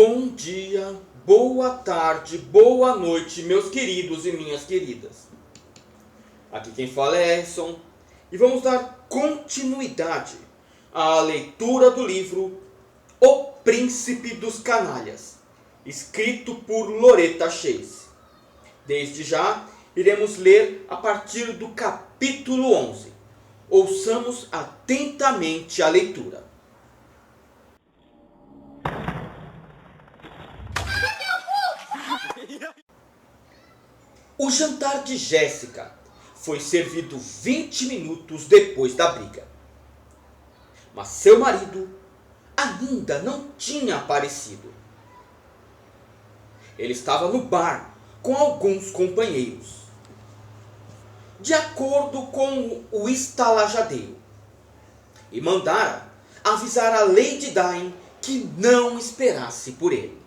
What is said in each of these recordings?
Bom dia, boa tarde, boa noite, meus queridos e minhas queridas. Aqui quem fala é Edson e vamos dar continuidade à leitura do livro O Príncipe dos Canalhas, escrito por Loretta Chase. Desde já, iremos ler a partir do capítulo 11. Ouçamos atentamente a leitura. O jantar de Jéssica foi servido 20 minutos depois da briga. Mas seu marido ainda não tinha aparecido. Ele estava no bar com alguns companheiros. De acordo com o estalajadeiro, e mandara avisar a Lady Di que não esperasse por ele.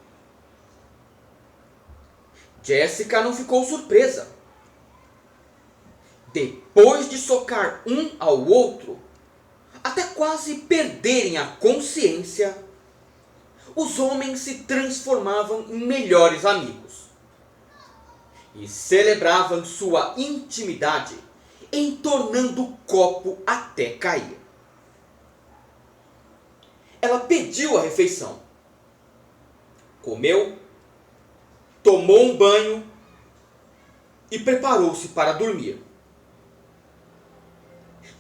Jéssica não ficou surpresa. Depois de socar um ao outro, até quase perderem a consciência, os homens se transformavam em melhores amigos e celebravam sua intimidade entornando o copo até cair. Ela pediu a refeição, comeu, tomou um banho e preparou-se para dormir.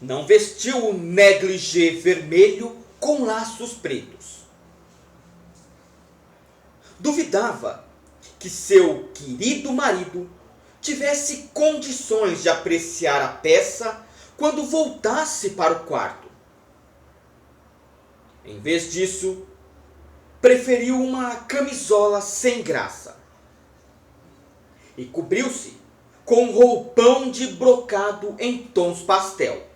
Não vestiu o negligê vermelho com laços pretos. Duvidava que seu querido marido tivesse condições de apreciar a peça quando voltasse para o quarto. Em vez disso, preferiu uma camisola sem graça e cobriu-se com um roupão de brocado em tons pastel.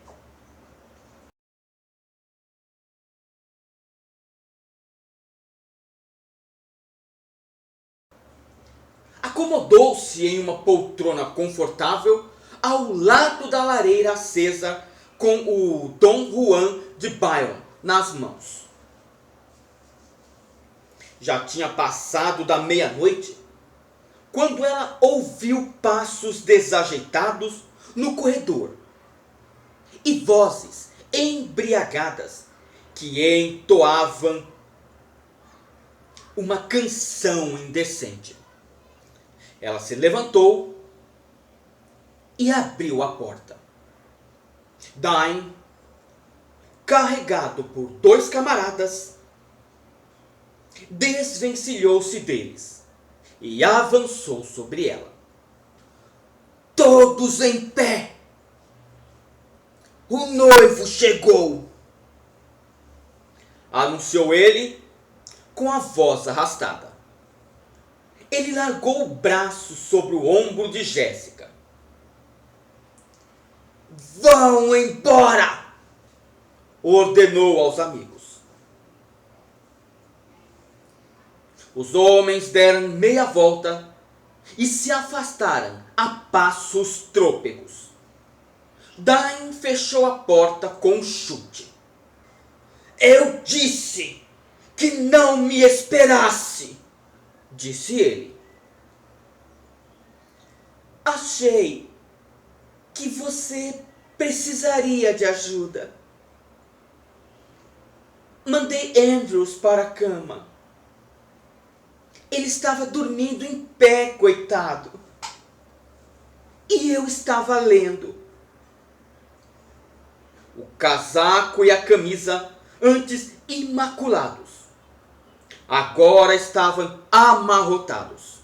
Acomodou-se em uma poltrona confortável ao lado da lareira acesa com o Dom Juan de Byron nas mãos. Já tinha passado da meia-noite quando ela ouviu passos desajeitados no corredor e vozes embriagadas que entoavam uma canção indecente. Ela se levantou e abriu a porta. Dain, carregado por dois camaradas, desvencilhou-se deles e avançou sobre ela. Todos em pé! O noivo chegou! anunciou ele com a voz arrastada. Ele largou o braço sobre o ombro de Jéssica. Vão embora! Ordenou aos amigos. Os homens deram meia volta e se afastaram a passos trôpegos. Dain fechou a porta com um chute. Eu disse que não me esperasse, disse ele. Achei que você precisaria de ajuda. Mandei Andrews para a cama. Ele estava dormindo em pé, coitado. E eu estava lendo. O casaco e a camisa, antes imaculados, agora estavam amarrotados.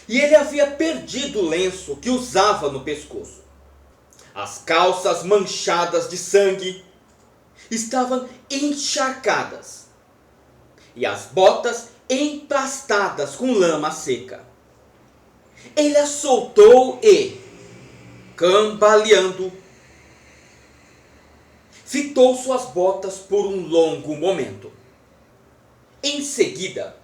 E ele havia perdido o lenço que usava no pescoço. As calças manchadas de sangue estavam encharcadas. E as botas empastadas com lama seca. Ele as soltou e, cambaleando, fitou suas botas por um longo momento. Em seguida,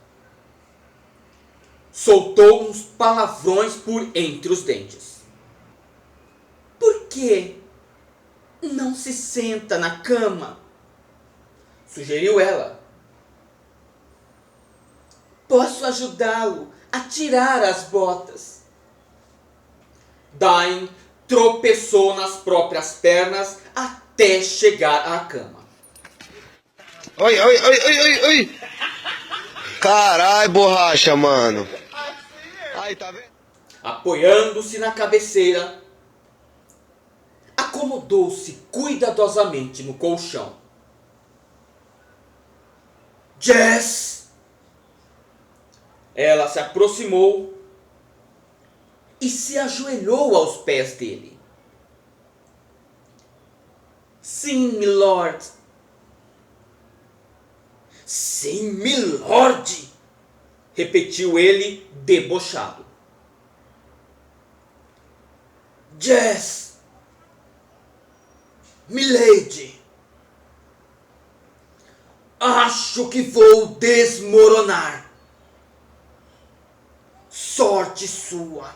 soltou uns palavrões por entre os dentes. Por que não se senta na cama? Sugeriu ela. Posso ajudá-lo a tirar as botas. Dain tropeçou nas próprias pernas até chegar à cama. Oi, oi, oi, oi, oi, oi. Carai, borracha, mano. Aí, tá vendo? Apoiando-se na cabeceira, acomodou-se cuidadosamente no colchão. Jess! Ela se aproximou e se ajoelhou aos pés dele. Sim, milord. Sim, milord! Repetiu ele, debochado. Jess! Milady! Acho que vou desmoronar. Sorte sua.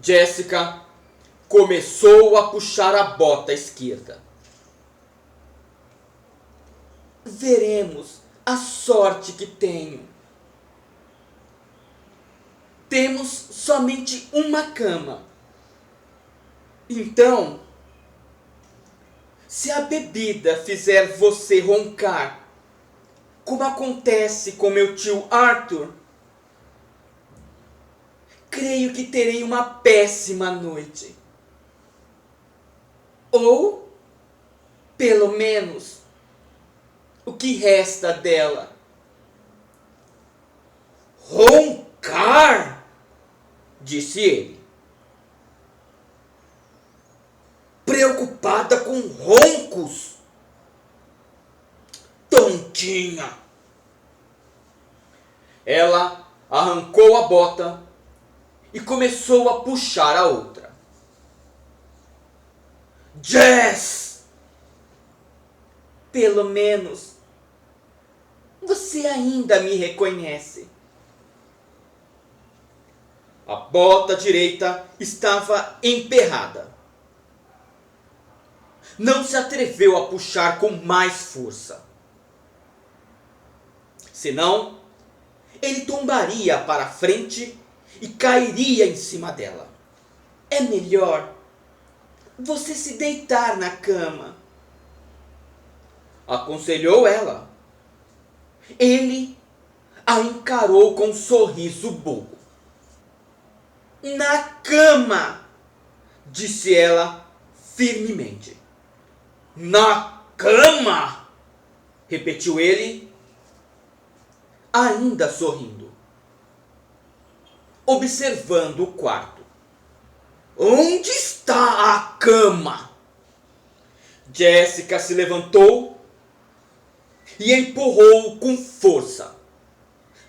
Jéssica começou a puxar a bota esquerda. Veremos a sorte que tenho. Temos somente uma cama. Então, se a bebida fizer você roncar, como acontece com meu tio Arthur, creio que terei uma péssima noite. Ou, pelo menos, o que resta dela. Roncar! Disse ele. Preocupada com roncos? Tontinha! Ela arrancou a bota e começou a puxar a outra. Jess! Pelo menos você ainda me reconhece. A bota direita estava emperrada. Não se atreveu a puxar com mais força. Senão, ele tombaria para a frente e cairia em cima dela. É melhor você se deitar na cama, aconselhou ela. Ele a encarou com um sorriso bobo. Na cama, disse ela firmemente. Na cama, repetiu ele, ainda sorrindo, observando o quarto. Onde está a cama? Jéssica se levantou e empurrou-o com força.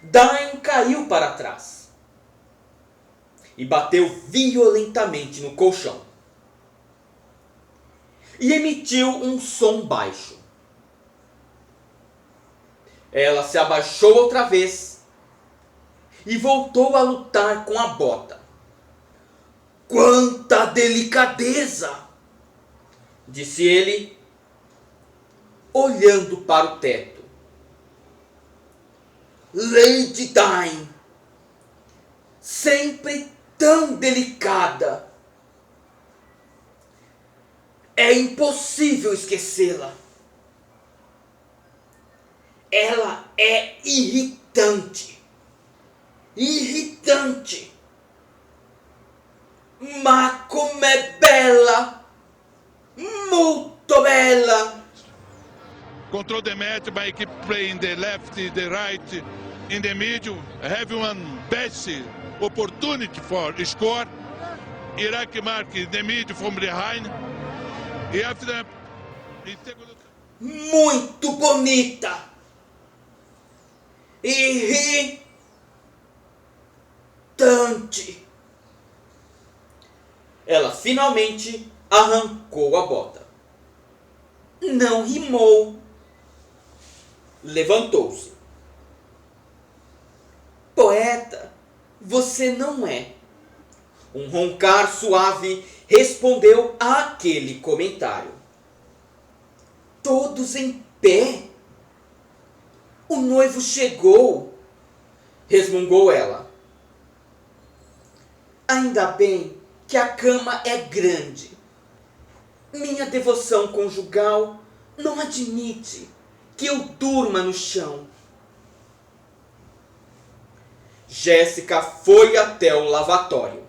Dain caiu para trás e bateu violentamente no colchão. E emitiu um som baixo. Ela se abaixou outra vez e voltou a lutar com a bota. "Quanta delicadeza!" disse ele, olhando para o teto. "Lady Dain, sempre tão delicada. É impossível esquecê-la. Ela é irritante. Irritante. Ma com'è bella. Molto bella." Control the match by keep playing the left, the right, in the middle. Have one best opportunity for score. Iraq mark the middle from behind. E after that, Muito bonita. Irritante. Ela finalmente arrancou a bota. Não rimou. Levantou-se. "Poeta, você não é." Um roncar suave respondeu àquele comentário. "Todos em pé. O noivo chegou", resmungou ela. "Ainda bem que a cama é grande. Minha devoção conjugal não admite que eu durma no chão." Jéssica foi até o lavatório.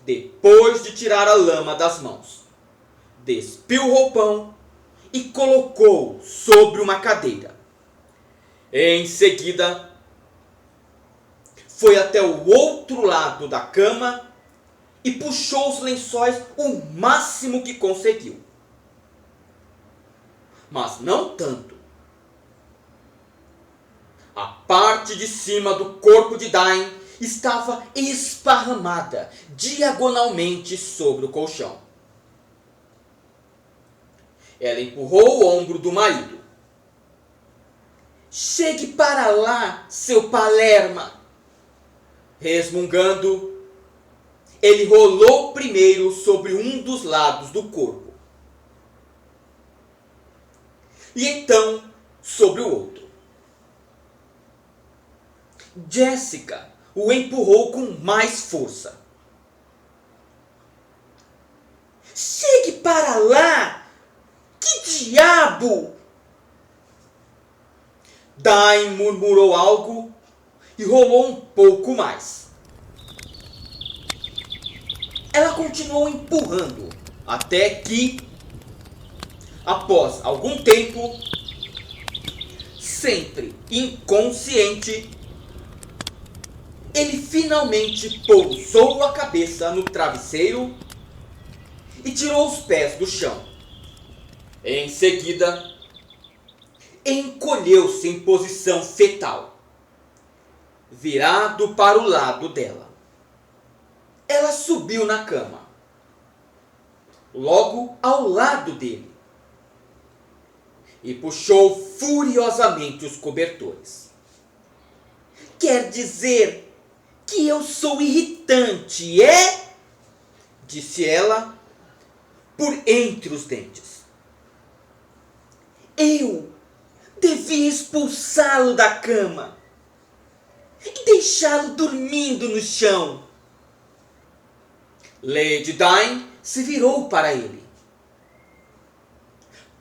Depois de tirar a lama das mãos, despiu o roupão e colocou-o sobre uma cadeira. Em seguida, foi até o outro lado da cama e puxou os lençóis o máximo que conseguiu. Mas não tanto. A parte de cima do corpo de Dain estava esparramada diagonalmente sobre o colchão. Ela empurrou o ombro do marido. "Chegue para lá, seu palerma!" Resmungando, ele rolou primeiro sobre um dos lados do corpo. E então sobre o outro. Jéssica o empurrou com mais força. "Chegue para lá! Que diabo!" Dain murmurou algo e rolou um pouco mais. Ela continuou empurrando até que, após algum tempo, sempre inconsciente, ele finalmente pousou a cabeça no travesseiro e tirou os pés do chão. Em seguida, encolheu-se em posição fetal, virado para o lado dela. Ela subiu na cama, logo ao lado dele, e puxou furiosamente os cobertores. "Quer dizer que eu sou irritante, é?" disse ela por entre os dentes. "Eu devia expulsá-lo da cama e deixá-lo dormindo no chão." Lady Dain se virou para ele.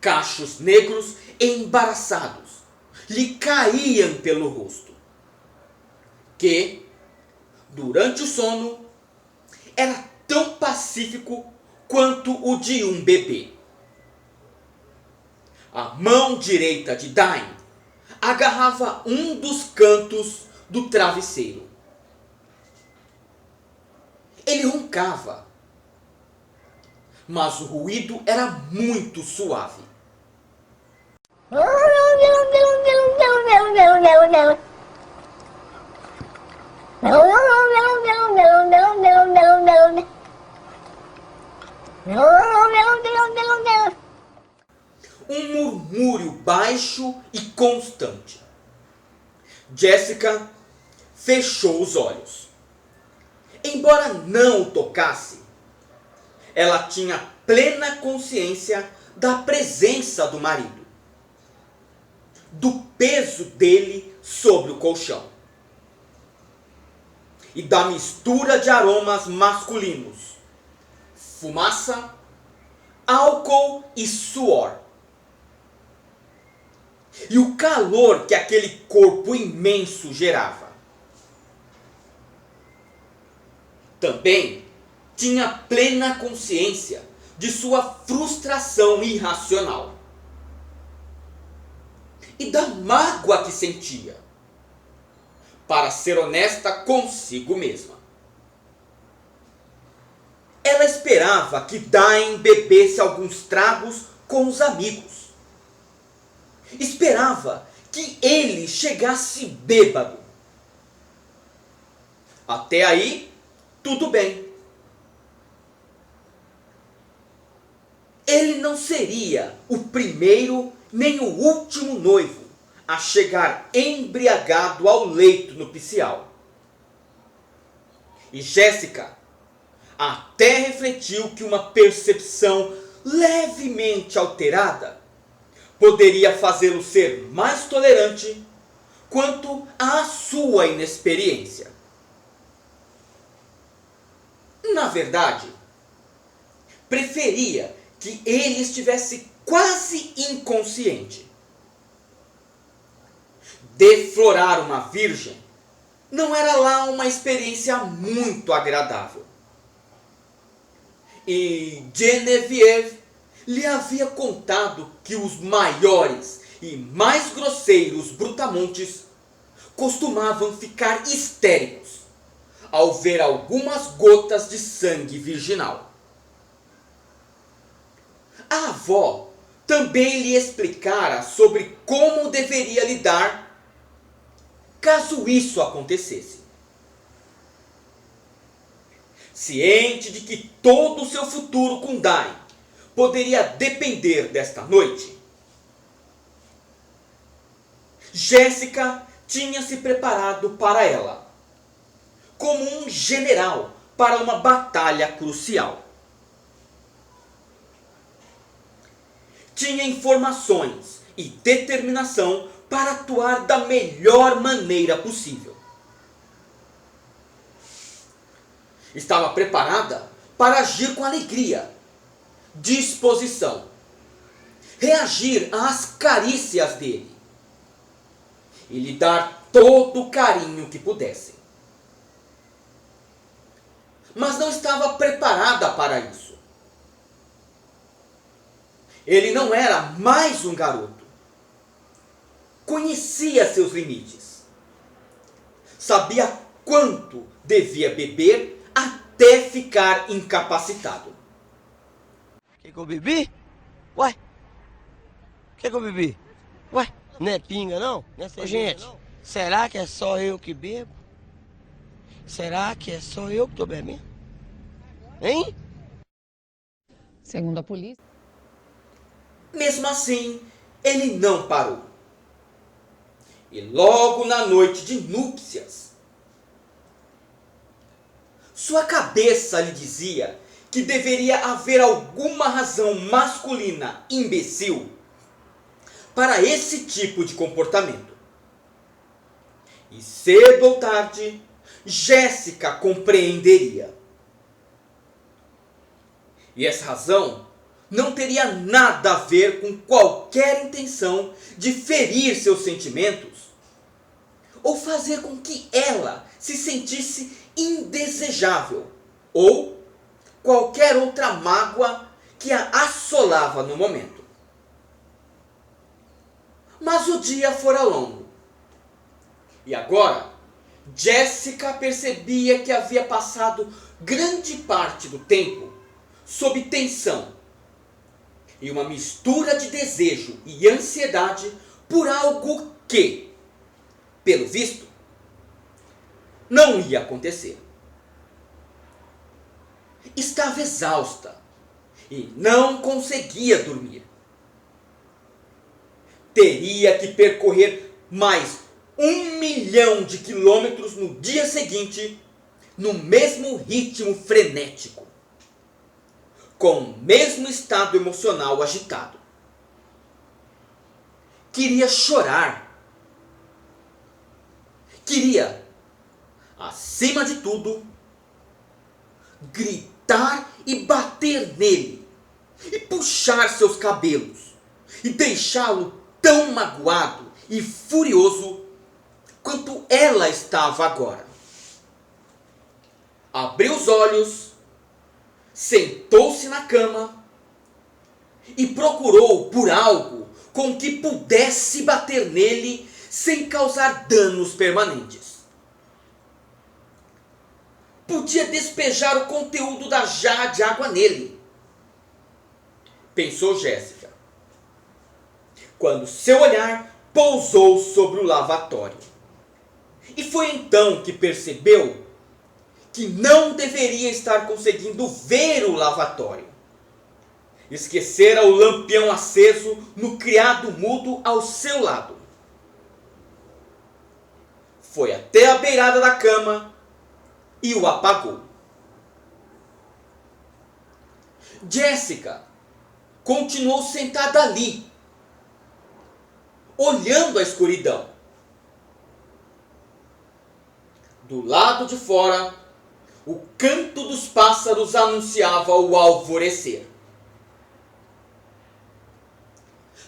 Cachos negros embaraçados lhe caíam pelo rosto, que, durante o sono, era tão pacífico quanto o de um bebê. A mão direita de Dain agarrava um dos cantos do travesseiro. Ele roncava, mas o ruído era muito suave. Um murmúrio baixo e constante. Jessica fechou os olhos. Embora não o tocasse, ela tinha plena consciência da presença do marido, do peso dele sobre o colchão e da mistura de aromas masculinos: fumaça, álcool e suor. E o calor que aquele corpo imenso gerava. Também tinha plena consciência de sua frustração irracional e da mágoa que sentia, para ser honesta consigo mesma. Ela esperava que Dain bebesse alguns tragos com os amigos. Esperava que ele chegasse bêbado. Até aí, tudo bem. Ele não seria o primeiro nem o último noivo a chegar embriagado ao leito nupcial. E Jessica até refletiu que uma percepção levemente alterada poderia fazê-lo ser mais tolerante quanto à sua inexperiência. Na verdade, preferia que ele estivesse quase inconsciente. Deflorar uma virgem não era lá uma experiência muito agradável. E Genevieve lhe havia contado que os maiores e mais grosseiros brutamontes costumavam ficar histéricos ao ver algumas gotas de sangue virginal. A avó também lhe explicara sobre como deveria lidar caso isso acontecesse. Ciente de que todo o seu futuro com Dain poderia depender desta noite, Jessica tinha se preparado para ela, como um general para uma batalha crucial. Tinha informações e determinação para atuar da melhor maneira possível. Estava preparada para agir com alegria, disposição, reagir às carícias dele e lhe dar todo o carinho que pudesse. Mas não estava preparada para isso. Ele não era mais um garoto. Conhecia seus limites. Sabia quanto devia beber até ficar incapacitado. Que eu bebi? Ué? Que eu bebi? Ué? Não é pinga, não? Não é cerveja, gente, não? Será que é só eu que bebo? Será que é só eu que tô bebendo? Hein? Segundo a polícia. Mesmo assim, ele não parou. E logo na noite de núpcias, sua cabeça lhe dizia que deveria haver alguma razão masculina imbecil para esse tipo de comportamento. E cedo ou tarde, Jessica compreenderia. E essa razão não teria nada a ver com qualquer intenção de ferir seus sentimentos ou fazer com que ela se sentisse indesejável ou qualquer outra mágoa que a assolava no momento. Mas o dia fora longo. E agora, Jessica percebia que havia passado grande parte do tempo sob tensão e uma mistura de desejo e ansiedade por algo que, pelo visto, não ia acontecer. Estava exausta e não conseguia dormir. Teria que percorrer mais 1 milhão de quilômetros no dia seguinte, no mesmo ritmo frenético, com o mesmo estado emocional agitado. Queria chorar. Queria, acima de tudo, gritar e bater nele, e puxar seus cabelos, e deixá-lo tão magoado e furioso quanto ela estava agora. Abriu os olhos, sentou-se na cama e procurou por algo com que pudesse bater nele sem causar danos permanentes. Podia despejar o conteúdo da jarra de água nele, pensou Jéssica, quando seu olhar pousou sobre o lavatório. E foi então que percebeu que não deveria estar conseguindo ver o lavatório. Esquecera o lampião aceso no criado mudo ao seu lado. Foi até a beirada da cama e o apagou. Jéssica continuou sentada ali, olhando a escuridão. Do lado de fora, o canto dos pássaros anunciava o alvorecer.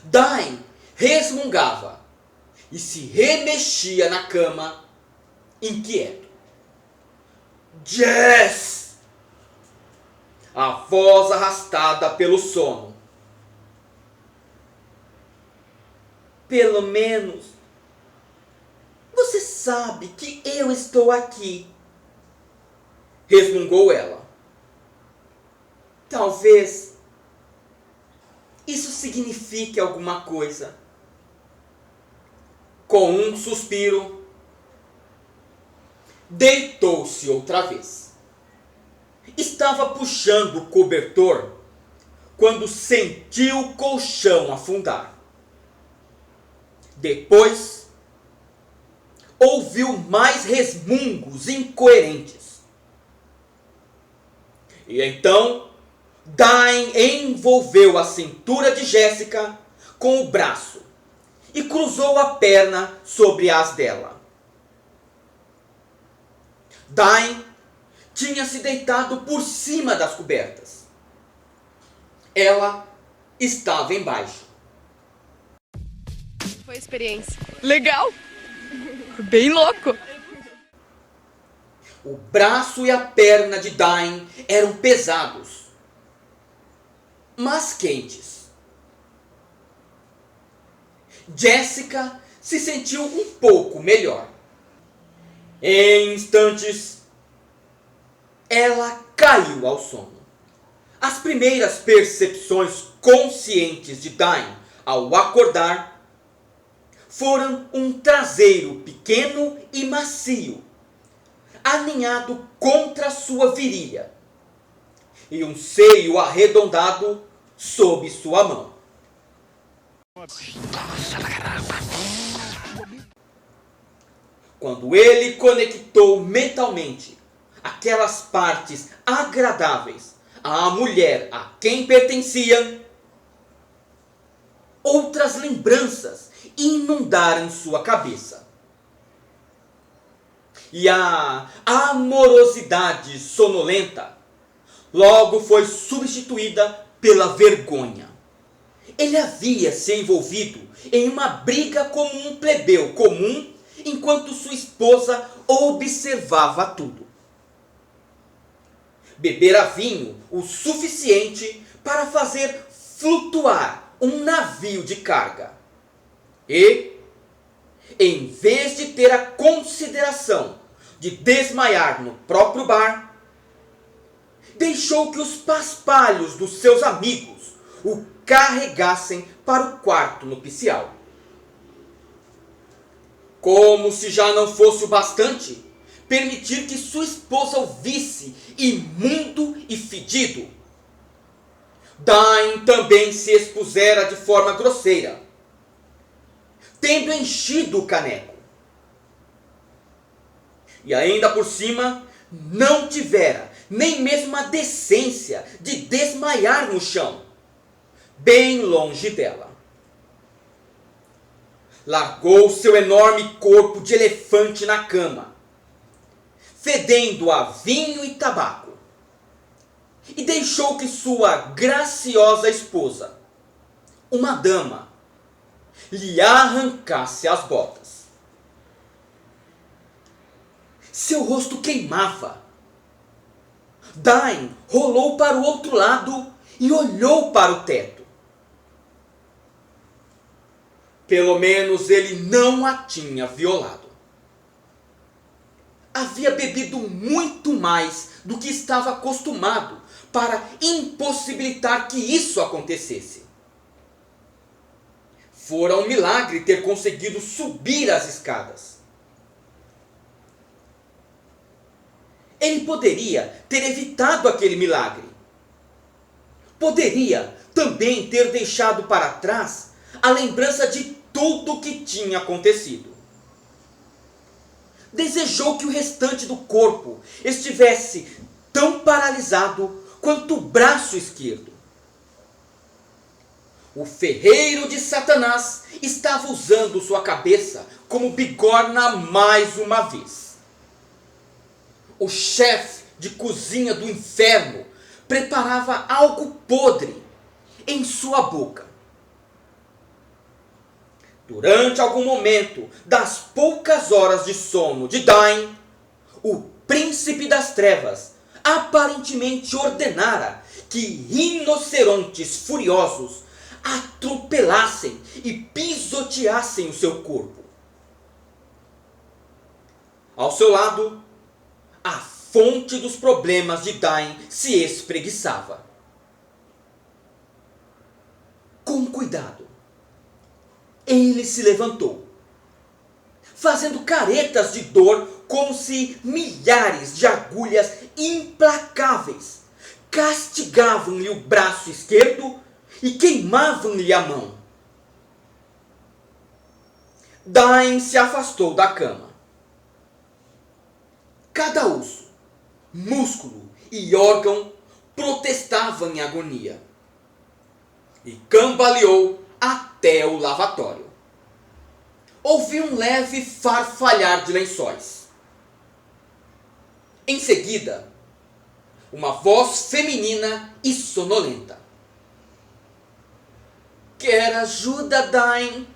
Dain resmungava e se remexia na cama, inquieto. Jess! A voz arrastada pelo sono. Pelo menos você sabe que eu estou aqui, resmungou ela. Talvez isso signifique alguma coisa. Com um suspiro, deitou-se outra vez. Estava puxando o cobertor quando sentiu o colchão afundar. Depois, ouviu mais resmungos incoerentes. E então, Dain envolveu a cintura de Jéssica com o braço e cruzou a perna sobre as dela. Dain tinha se deitado por cima das cobertas. Ela estava embaixo. Foi a experiência. Legal! Bem louco! O braço e a perna de Dain eram pesados, mas quentes. Jéssica se sentiu um pouco melhor. Em instantes, ela caiu ao sono. As primeiras percepções conscientes de Dain ao acordar foram um traseiro pequeno e macio, aninhado contra sua virilha, e um seio arredondado sob sua mão. Quando ele conectou mentalmente aquelas partes agradáveis à mulher a quem pertencia, outras lembranças inundaram sua cabeça. E a amorosidade sonolenta logo foi substituída pela vergonha. Ele havia se envolvido em uma briga como um plebeu comum, enquanto sua esposa observava tudo. Bebera vinho o suficiente para fazer flutuar um navio de carga. E, em vez de ter a consideração de desmaiar no próprio bar, deixou que os paspalhos dos seus amigos o carregassem para o quarto nupcial. Como se já não fosse o bastante permitir que sua esposa o visse imundo e fedido, Dain também se expusera de forma grosseira, tendo enchido o caneco. E ainda por cima, não tivera nem mesmo a decência de desmaiar no chão, bem longe dela. Largou seu enorme corpo de elefante na cama, fedendo a vinho e tabaco, e deixou que sua graciosa esposa, uma dama, lhe arrancasse as botas. Seu rosto queimava. Dain rolou para o outro lado e olhou para o teto. Pelo menos ele não a tinha violado. Havia bebido muito mais do que estava acostumado para impossibilitar que isso acontecesse. Fora um milagre ter conseguido subir as escadas. Ele poderia ter evitado aquele milagre. Poderia também ter deixado para trás a lembrança de tudo o que tinha acontecido. Desejou que o restante do corpo estivesse tão paralisado quanto o braço esquerdo. O ferreiro de Satanás estava usando sua cabeça como bigorna mais uma vez. O chefe de cozinha do inferno preparava algo podre em sua boca. Durante algum momento das poucas horas de sono de Dain, o príncipe das trevas aparentemente ordenara que rinocerontes furiosos atropelassem e pisoteassem o seu corpo. Ao seu lado, a fonte dos problemas de Dain se espreguiçava. Com cuidado, ele se levantou, fazendo caretas de dor como se milhares de agulhas implacáveis castigavam-lhe o braço esquerdo e queimavam-lhe a mão. Dain se afastou da cama. Cada osso, músculo e órgão protestavam em agonia. E cambaleou até o lavatório. Ouvi um leve farfalhar de lençóis. Em seguida, uma voz feminina e sonolenta. Quer ajuda, Dain?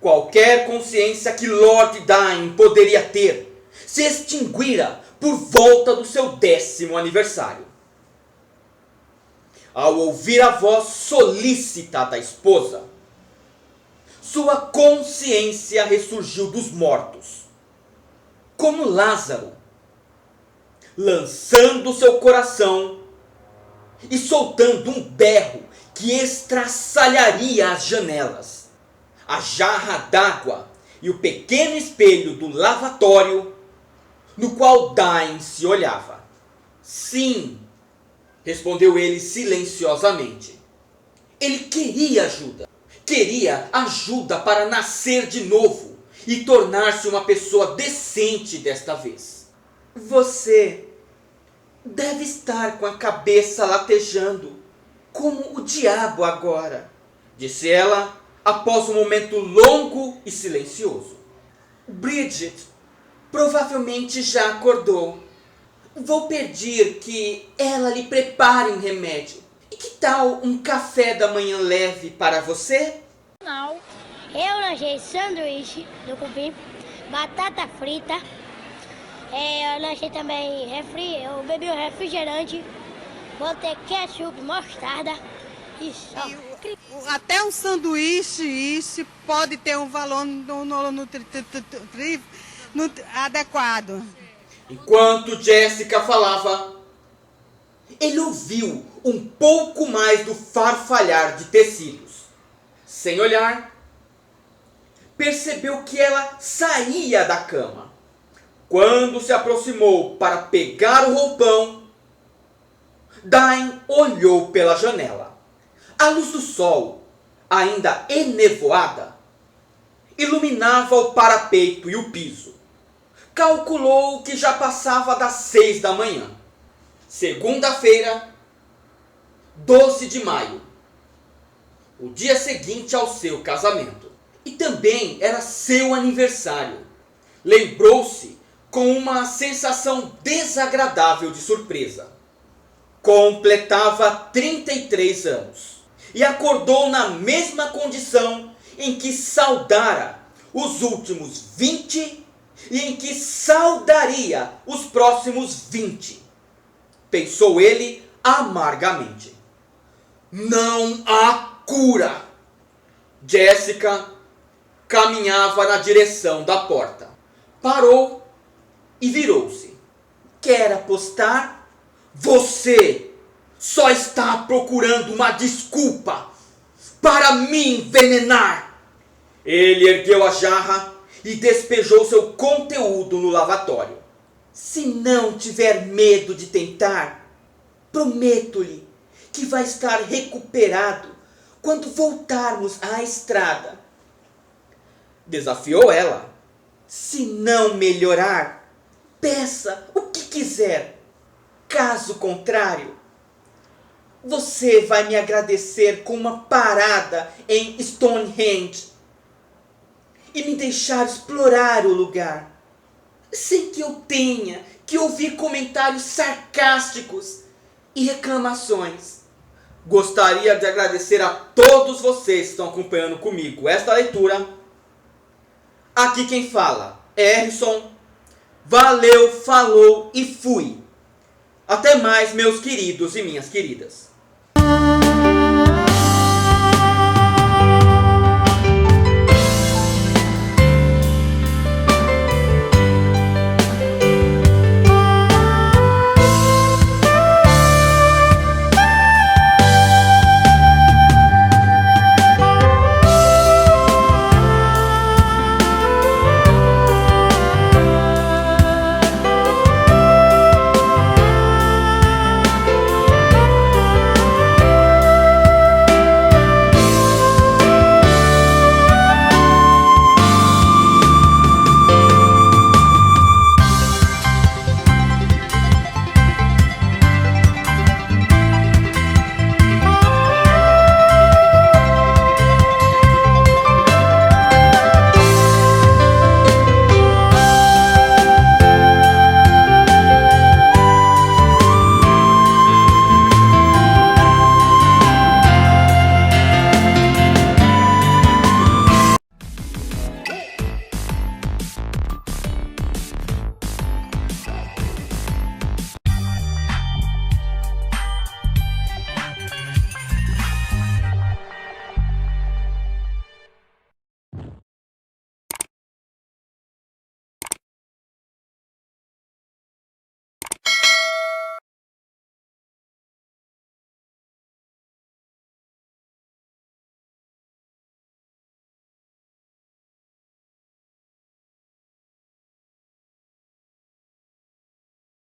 Qualquer consciência que Lord Dain poderia ter se extinguira por volta do seu 10º aniversário. Ao ouvir a voz solícita da esposa, sua consciência ressurgiu dos mortos, como Lázaro, lançando seu coração e soltando um berro que estraçalharia as janelas, a jarra d'água e o pequeno espelho do lavatório no qual Dain se olhava. Sim, respondeu ele silenciosamente. Ele queria ajuda. Queria ajuda para nascer de novo e tornar-se uma pessoa decente desta vez. Você deve estar com a cabeça latejando, como o diabo agora, disse ela após um momento longo e silencioso. Bridget provavelmente já acordou. Vou pedir que ela lhe prepare um remédio. E que tal um café da manhã leve para você? Não. Eu lanchei sanduíche do cupim, batata frita. Eu lanchei também eu bebi um refrigerante, botei ketchup, mostarda e só. Até um sanduíche isso pode ter um valor adequado. Enquanto Jessica falava, ele ouviu um pouco mais do farfalhar de tecidos. Sem olhar, percebeu que ela saía da cama. Quando se aproximou para pegar o roupão, Dain olhou pela janela. A luz do sol, ainda enevoada, iluminava o parapeito e o piso. Calculou que já passava das 6 da manhã. Segunda-feira, 12 de maio. O dia seguinte ao seu casamento. E também era seu aniversário. Lembrou-se com uma sensação desagradável de surpresa. Completava 33 anos. E acordou na mesma condição em que saudara os últimos 20 e em que saudaria os próximos 20. Pensou ele amargamente. Não há cura. Jessica caminhava na direção da porta. Parou e virou-se. Quer apostar? Você só está procurando uma desculpa para me envenenar. Ele ergueu a jarra e despejou seu conteúdo no lavatório. Se não tiver medo de tentar, prometo-lhe que vai estar recuperado quando voltarmos à estrada. Desafiou ela. Se não melhorar, peça o que quiser. Caso contrário, você vai me agradecer com uma parada em Stonehenge e me deixar explorar o lugar, sem que eu tenha que ouvir comentários sarcásticos e reclamações. Gostaria de agradecer a todos vocês que estão acompanhando comigo esta leitura. Aqui quem fala é Harrison. Valeu, falou e fui. Até mais, meus queridos e minhas queridas.